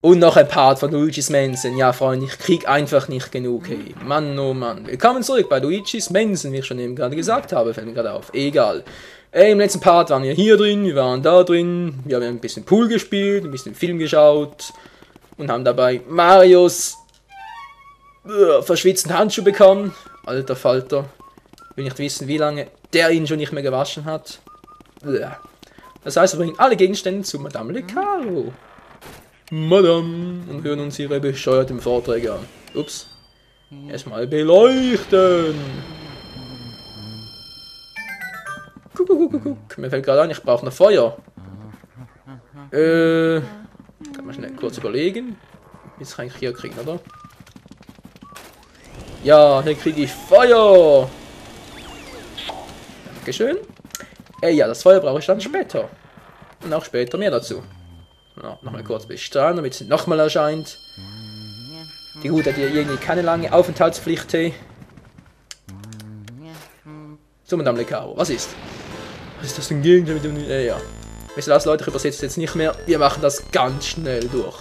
Und noch ein Part von Luigi's Mansion. Ja, Freunde, ich krieg einfach nicht genug, hey. Mann, oh Mann. Willkommen zurück bei Luigi's Mansion, wie ich schon eben gerade gesagt habe. Fällt mir gerade auf. Egal. Im letzten Part waren wir hier drin, wir waren da drin. Wir haben ein bisschen Pool gespielt, ein bisschen Film geschaut. Und haben dabei Marios verschwitzten Handschuh bekommen. Alter Falter. Ich will nicht wissen, wie lange der ihn schon nicht mehr gewaschen hat. Das heißt, wir bringen alle Gegenstände zu Madame Lecaro. Madame. Und hören uns ihre bescheuerten Vorträge an. Ups. Erstmal beleuchten. Guck. Mir fällt gerade ein, ich brauche noch Feuer. Kann man schnell kurz überlegen. Jetzt kann ich hier kriegen, oder? Ja, hier kriege ich Feuer. Dankeschön. Ja, das Feuer brauche ich dann später. Und auch später mehr dazu. Ja, nochmal kurz bestrahlen, damit es nochmal erscheint. Die Gute hat hier irgendwie keine lange Aufenthaltspflicht. Hey. So, Madame Lecaro, was ist? Was ist das denn gegen mit dem... ja. Wisst ihr was, Leute, ich übersetze jetzt nicht mehr. Wir machen das ganz schnell durch.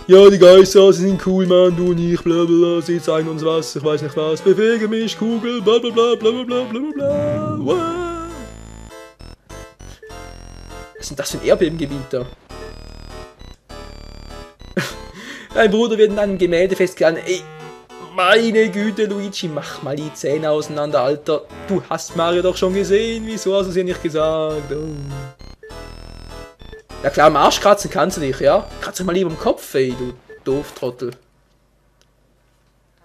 Ja, die Geister, sie sind cool, Mann, du und ich, blablabla, sie zeigen uns was, ich weiß nicht was, bewege mich, Kugel, blablabla, blablabla, blablabla, wow. Was sind das für ein Erdbebengebiet da? Dein Bruder wird in einem Gemälde festgehalten. Ey, meine Güte, Luigi, mach mal die Zähne auseinander, Alter. Du hast Mario doch schon gesehen, wieso hast du es ihr nicht gesagt? Oh. Ja klar, am Arsch kratzen kannst du dich, ja? Kratz dich mal lieber im Kopf, ey, du Dooftrottel.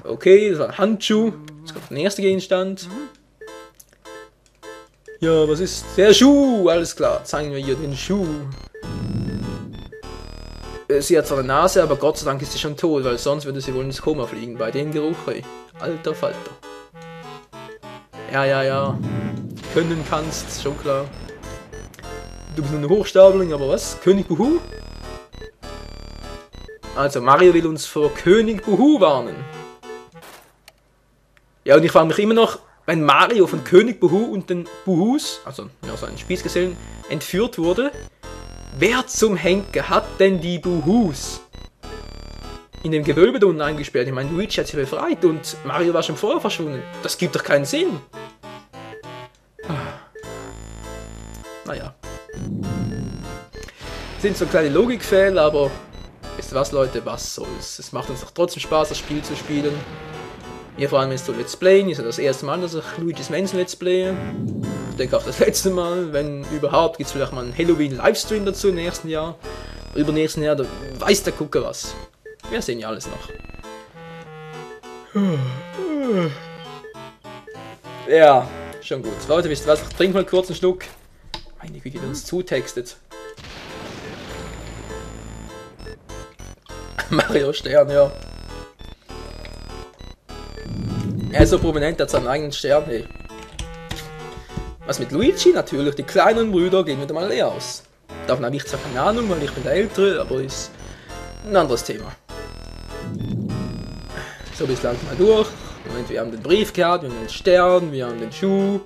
Okay, das war ein Handschuh. Jetzt kommt der nächste Gegenstand. Ja, was ist der Schuh? Alles klar, zeigen wir hier den Schuh. Sie hat zwar eine Nase, aber Gott sei Dank ist sie schon tot, weil sonst würde sie wohl ins Koma fliegen bei dem Geruch, ey. Alter Falter. Ja. Können kannst, schon klar. Du bist nur eine Hochstapelung, aber was? König Buhu? Also, Mario will uns vor König Buhu warnen. Ja, und ich frage mich immer noch, wenn Mario von König Buhu und den Buhus, also ja, seinen Spießgesellen, entführt wurde, wer zum Henker hat denn die Buhus in dem Gewölbe da unten eingesperrt? Ich meine, Luigi hat sie befreit und Mario war schon vorher verschwunden. Das gibt doch keinen Sinn. Naja. Sind so kleine Logikfehler, aber wisst ihr was, Leute, was soll's. Es macht uns doch trotzdem Spaß, das Spiel zu spielen. Hier vor allem ist so Let's Playen, ist ja das erste Mal, dass ich Luigi's Mansion Let's Playe. Ich denke auch das letzte Mal, wenn überhaupt, gibt es vielleicht mal einen Halloween-Livestream dazu im nächsten Jahr. Übernächsten Jahr, da weiß der Gucker was. Wir sehen ja alles noch. Ja, schon gut. Leute, wisst ihr was, ich trinke mal kurz einen Schluck. Meine Güte, der uns zutextet. Mario Stern, ja. Er ist so prominent, er hat seinen eigenen Stern, hey. Was mit Luigi? Natürlich, die kleinen Brüder gehen wieder mal leer aus. Davon habe ich zwar keine Ahnung, weil ich bin der Ältere, aber ist ein anderes Thema. So, bis langsam mal durch. Moment, wir haben den Brief gehabt, wir haben den Stern, wir haben den Schuh.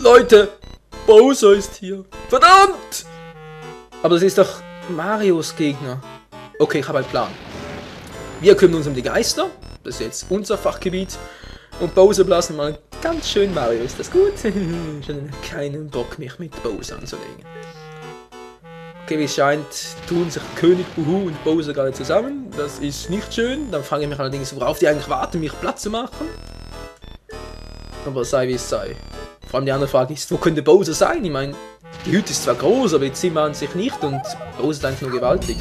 Leute! Bowser ist hier. Verdammt! Aber das ist doch Marios Gegner. Okay, ich habe einen Plan. Wir kümmern uns um die Geister. Das ist jetzt unser Fachgebiet. Und Bowser blasen mal ganz schön Mario. Ist das gut? Schon keinen Bock, mich mit Bowser anzulegen. Okay, wie es scheint, tun sich König Buhu und Bowser gerade zusammen. Das ist nicht schön. Dann frage ich mich allerdings, worauf die eigentlich warten, mich platt zu machen. Aber sei wie es sei. Vor allem die andere Frage ist, wo könnte Bowser sein? Ich meine, die Hütte ist zwar groß, aber die Zimmer an sich nicht und Bowser ist eigentlich nur gewaltig.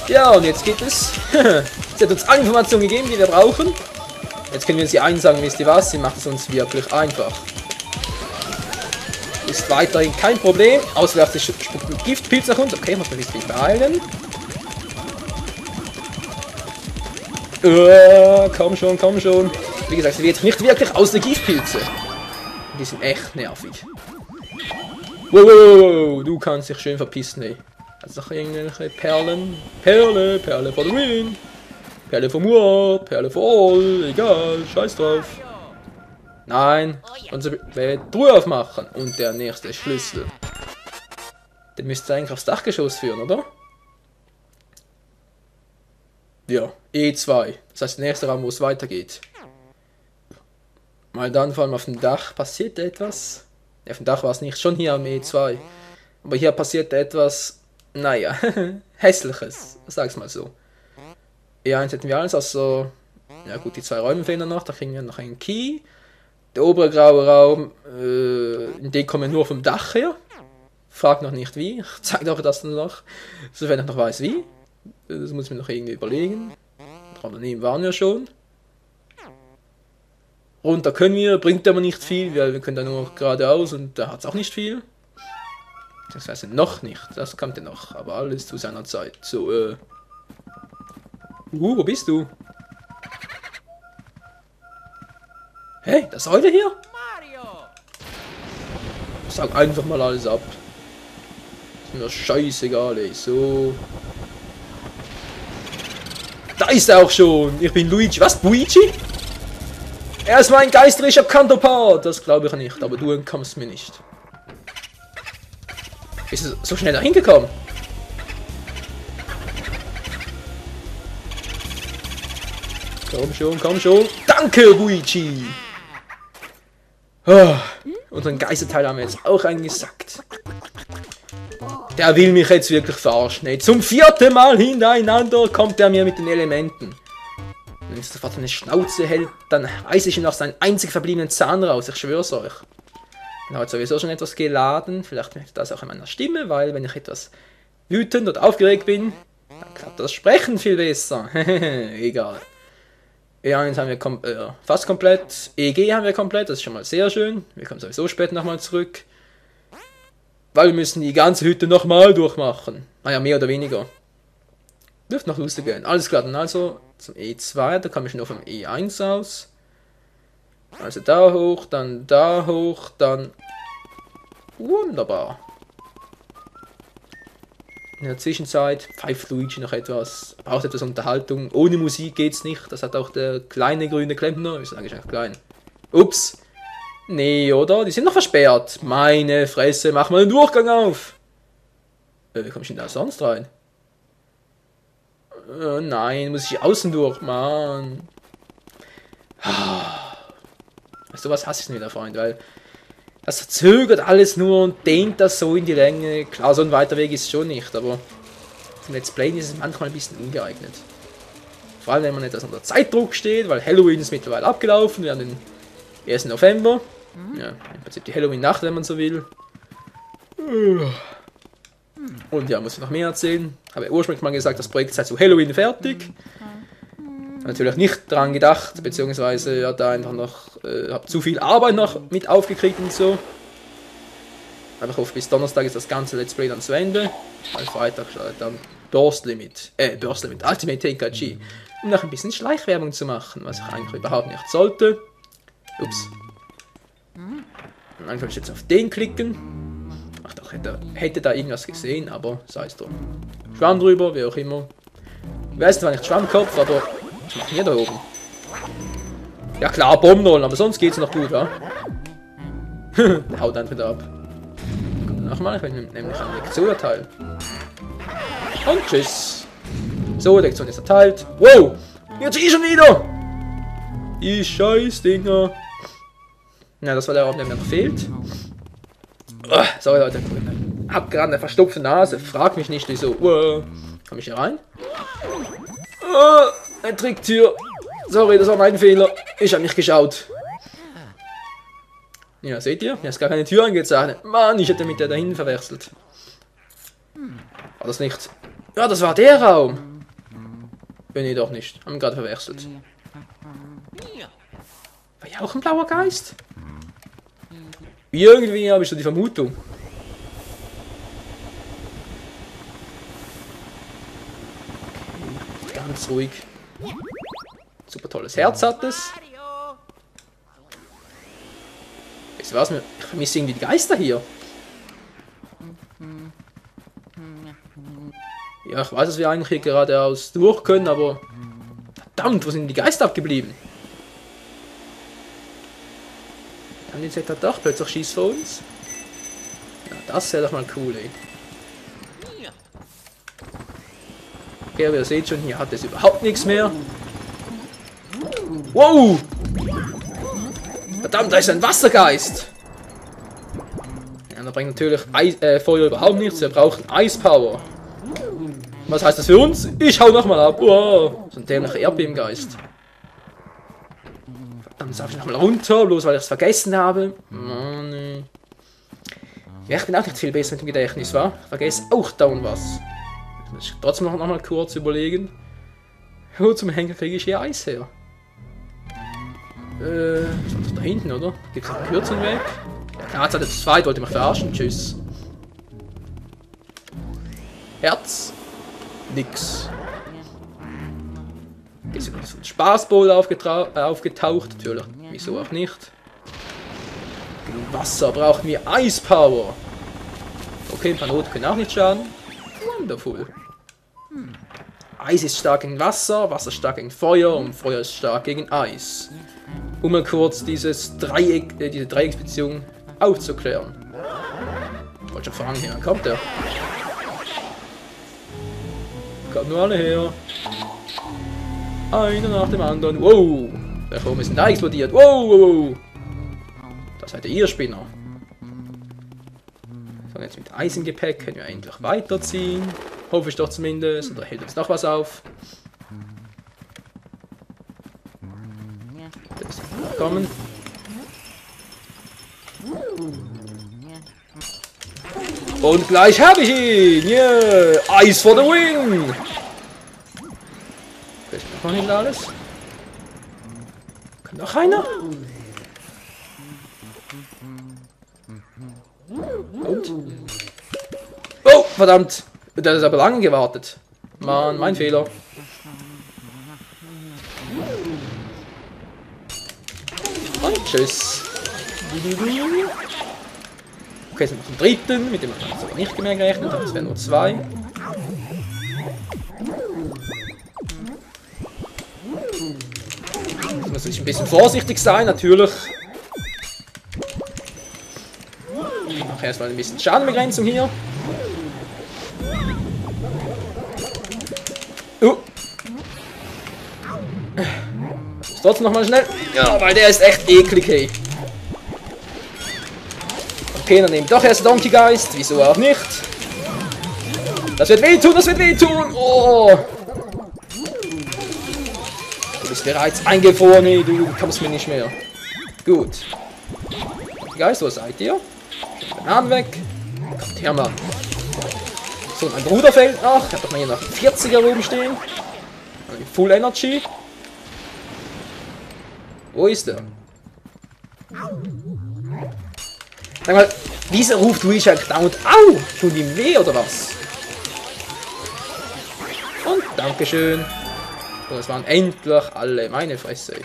Ja, und jetzt geht es. Sie hat uns alle Informationen gegeben, die wir brauchen. Jetzt können wir sie einsagen, wisst ihr was? Sie macht es uns wirklich einfach. Ist weiterhin kein Problem. Außer dass sie spuckt ein Giftpilz nach uns. Okay, muss man ein bisschen beeilen. Komm schon, komm schon. Wie gesagt, sie wird nicht wirklich aus der Giftpilze. Die sind echt nervig. Wow, du kannst dich schön verpissen, ey. Also noch irgendwelche Perlen. Perle for the win. Perle vom Ohr, Perle voll, egal, scheiß drauf. Nein, unsere Truhe aufmachen. Und der nächste Schlüssel. Den müsste eigentlich aufs Dachgeschoss führen, oder? Ja, E2. Das heißt, der nächste Raum, wo es weitergeht. Mal dann, vor allem auf dem Dach, passiert etwas. Ja, auf dem Dach war es nicht, schon hier am E2. Aber hier passiert etwas, naja, hässliches, sag's mal so. E1 hätten wir alles, also, ja gut, die 2 Räume fehlen noch, da kriegen wir noch einen Key. Der obere graue Raum, in den kommen wir nur vom Dach her. Frag noch nicht wie, ich zeige euch das dann noch, sofern ich noch weiß wie. Das muss ich mir noch irgendwie überlegen. Raum daneben waren wir schon. Runter können wir, bringt aber nicht viel, weil wir können da nur geradeaus und da hat es auch nicht viel. Beziehungsweise noch nicht, das kommt ja noch, aber alles zu seiner Zeit. So, wo bist du? Hey, das ist heute hier? Sag einfach mal alles ab. Ist mir scheißegal, ey. So. Da ist er auch schon. Ich bin Luigi. Was, Luigi? Er ist mein geisterischer Counterpart. Das glaube ich nicht, aber du entkommst mir nicht. Ist es so schnell dahin gekommen? Komm schon, komm schon. Danke, Luigi. Oh, unseren Geisterteil haben wir jetzt auch eingesackt. Der will mich jetzt wirklich verarschen. Ey. Zum 4. Mal hintereinander kommt er mir mit den Elementen. Wenn er sofort eine Schnauze hält, dann reiße ich ihm noch seinen einzig verbliebenen Zahn raus. Ich schwör's euch. Ich habe sowieso schon etwas geladen. Vielleicht merkt ihr das auch in meiner Stimme, weil wenn ich etwas wütend oder aufgeregt bin, dann klappt das Sprechen viel besser. Egal. E1 haben wir fast komplett. EG haben wir komplett, das ist schon mal sehr schön. Wir kommen sowieso später nochmal zurück. Weil wir müssen die ganze Hütte nochmal durchmachen. Naja, mehr oder weniger. Dürfte noch lustig gehen. Alles klar, dann also zum E2, da komme ich nur vom E1 aus. Also da hoch, dann wunderbar. In der Zwischenzeit pfeift Luigi noch etwas, braucht etwas Unterhaltung. Ohne Musik geht's nicht, das hat auch der kleine grüne Klempner, ich sage eigentlich klein. Ups. Nee, oder? Die sind noch versperrt. Meine Fresse, mach mal einen Durchgang auf. Wie komm ich denn da sonst rein? Nein, muss ich außen durch, Mann. Weißt du was, hasse ich wieder, Freund, weil das verzögert alles nur und dehnt das so in die Länge. Klar, so ein weiter Weg ist schon nicht, aber zum Let's Play ist es manchmal ein bisschen ungeeignet. Vor allem, wenn man etwas unter Zeitdruck steht, weil Halloween ist mittlerweile abgelaufen, wir haben den 1. November. Ja, im Prinzip die Halloween-Nacht, wenn man so will. Und ja, muss ich noch mehr erzählen. Habe ja ursprünglich mal gesagt, das Projekt sei zu Halloween fertig. Natürlich nicht dran gedacht, beziehungsweise ja, da einfach noch, habe zu viel Arbeit noch mit aufgekriegt und so. Aber ich hoffe, bis Donnerstag ist das ganze Let's Play dann zu Ende. Weil Freitag startet dann Burst Limit, Ultimate TKG. Um noch ein bisschen Schleichwerbung zu machen, was ich eigentlich überhaupt nicht sollte. Ups. Und einfach jetzt auf den klicken. Ach doch, hätte da irgendwas gesehen, aber sei es drum. Schwamm drüber, wie auch immer. Ich weiß zwar nicht Schwammkopf, aber was machen wir da oben? Ja klar, Bombenrollen, aber sonst geht's noch gut, wa? Der haut einfach wieder ab. Nochmal, ich will nämlich eine Lektion erteilen. Und tschüss. So, Lektion ist erteilt. Wow! Jetzt schon wieder! Die Scheißdinger. Ja, das war der Raum, der mir noch fehlt. Oh, sorry Leute, ich hab gerade eine verstopfte Nase. Frag mich nicht, wieso. Komm ich hier rein? Oh, eine Tricktür. Sorry, das war mein Fehler. Ich habe nicht geschaut. Ja, seht ihr? Hier ist gar keine Tür angezeichnet. Mann, ich hätte mit der dahin verwechselt. War das nicht? Ja, das war der Raum. Nee, doch nicht. Haben wir gerade verwechselt. War ja auch ein blauer Geist? Irgendwie habe ich so die Vermutung. Okay, ganz ruhig. Super tolles Herz hat es. Jetzt war's mir. Ich vermisse irgendwie die Geister hier. Ja, ich weiß, dass wir eigentlich hier geradeaus durch können, aber Verdammt, wo sind die Geister abgeblieben? Haben die jetzt etwa doch plötzlich schießt vor uns? Ja, das wäre doch mal cool, ey. Okay, aber ihr seht schon, hier hat es überhaupt nichts mehr. Wow! Verdammt, da ist ein Wassergeist! Ja, da bringt natürlich Feuer überhaupt nichts, wir brauchen Eispower. Was heißt das für uns? Ich hau nochmal ab! Wow! So ein dämlicher Erdbebengeist. Verdammt, jetzt darf ich nochmal runter, bloß weil ich es vergessen habe. Oh, nee. Ja, ich bin auch nicht viel besser mit dem Gedächtnis, wa? Ich vergesse auch dauernd was. Muss ich trotzdem noch mal kurz überlegen. Wo zum Henker kriege ich hier Eis her? Das war doch da hinten, oder? Gibt es noch einen kürzeren Weg? Ja, jetzt hat er zu zweit, wollte mich verarschen. Tschüss. Herz? Nix. Ist noch so ein Spaßbowl aufgetaucht? Natürlich. Wieso auch nicht? Genug Wasser brauchen wir Eispower. Okay, ein paar Noten können auch nicht schaden. Wonderful. Eis ist stark gegen Wasser, Wasser stark gegen Feuer und Feuer ist stark gegen Eis. Um mal kurz diese Dreiecksbeziehung aufzuklären. Ich wollte schon fragen, hier kommt er. Kommt nur alle her. Einer nach dem anderen. Wow! Da oben ist ein Ei explodiert. Wow, wow, wow! Das seid ihr Spinner. So, jetzt mit Eis im Gepäck können wir endlich weiterziehen. Hoffe ich doch zumindest. Oder hält uns noch was auf? Das ist kommen. Und gleich habe ich ihn! Yeah! Eis for the win! Ist noch nicht alles? Kommt noch einer? Und? Oh, verdammt! Der ist aber lange gewartet. Mann, mein Fehler. Und tschüss. Okay, jetzt noch einen dritten, mit dem habe ich aber nicht mehr gerechnet, das wären nur zwei. Jetzt muss ich ein bisschen vorsichtig sein, natürlich. Ich mache erstmal ein bisschen Schadenbegrenzung hier. Trotzdem nochmal schnell. Ja, weil der ist echt eklig, hey. Okay, dann nehme ich doch erst Donkey Geist. Wieso auch nicht? Das wird wehtun, das wird wehtun. Oh. Du bist bereits eingefroren, hey. Du kommst mir nicht mehr. Gut. Donkey Geist, wo seid ihr? Bananen weg. Kommt her mal. So, mein Bruder fällt noch. Ich habe doch mal hier noch 40er oben stehen. Full Energy. Wo ist er? Sag mal, wieso ruft Luigi dauernd au? Tun ihm weh oder was? Und Dankeschön. So, das waren endlich alle. Meine Fresse.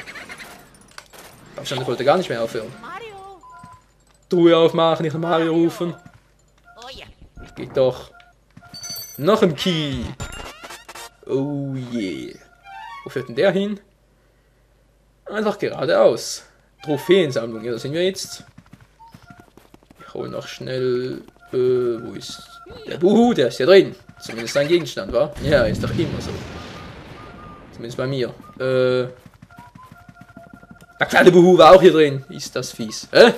Ich glaube, ich wollte gar nicht mehr aufhören. Truhe aufmachen, nicht Mario rufen. Geht doch. Noch ein Key. Oh je. Wo führt denn der hin? Einfach geradeaus. Trophäensammlung, ja, da sind wir jetzt. Ich hole noch schnell. Wo ist der Buhu? Der ist ja drin. Zumindest ein Gegenstand, wa? Ja, ist doch immer so. Zumindest bei mir. Der kleine Buhu war auch hier drin. Ist das fies. Hä?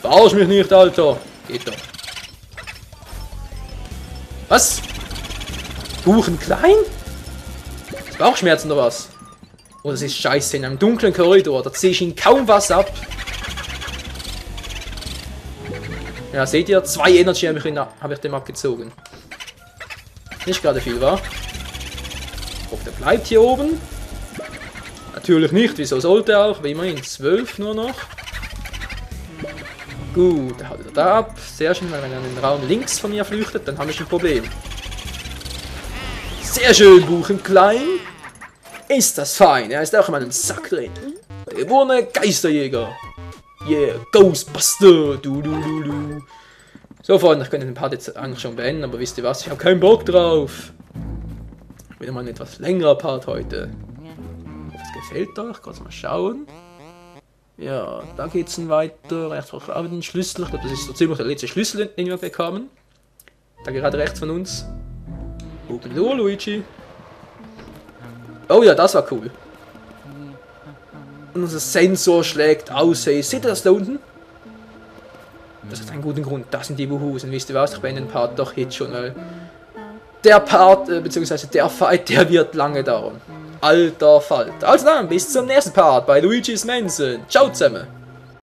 Verarsch mich nicht, Alter. Geht doch. Was? Buchen klein? Ist Bauchschmerzen oder was? Oh, das ist scheiße, in einem dunklen Korridor, da ziehe ich ihn kaum was ab. Ja, seht ihr, 2 Energy habe ich dem abgezogen. Nicht gerade viel, wa? Ich hoffe, der bleibt hier oben. Natürlich nicht, wieso sollte er auch? Wie immerhin 12 nur noch. Gut, der haut wieder da ab. Sehr schön, weil wenn er in den Raum links von mir flüchtet, dann habe ich ein Problem. Sehr schön, Buchen klein. Ist das fein, er ist auch in meinem Sack drin. Der geborene Geisterjäger. Yeah, Ghostbuster. Du. So, Freunde, ich könnte den Part jetzt eigentlich schon beenden, aber wisst ihr was? Ich habe keinen Bock drauf. Wieder mal ein etwas längerer Part heute. fehlt da? Ich kann mal schauen. Ja, da geht's dann weiter. Rechts auch den Schlüssel. Ich glaube, das ist so ziemlich der letzte Schlüssel, den wir bekamen. Da gerade rechts von uns. Oben du, Luigi. Oh ja, das war cool. Und unser Sensor schlägt aus. Hey, seht ihr das da unten? Das hat einen guten Grund. Das sind die Wuhus. Und wisst ihr was? Ich beende den Part doch jetzt schon, weil der Part, beziehungsweise der Fight, der wird lange dauern. Alter Falter. Also dann, bis zum nächsten Part bei Luigi's Mansion. Ciao zusammen.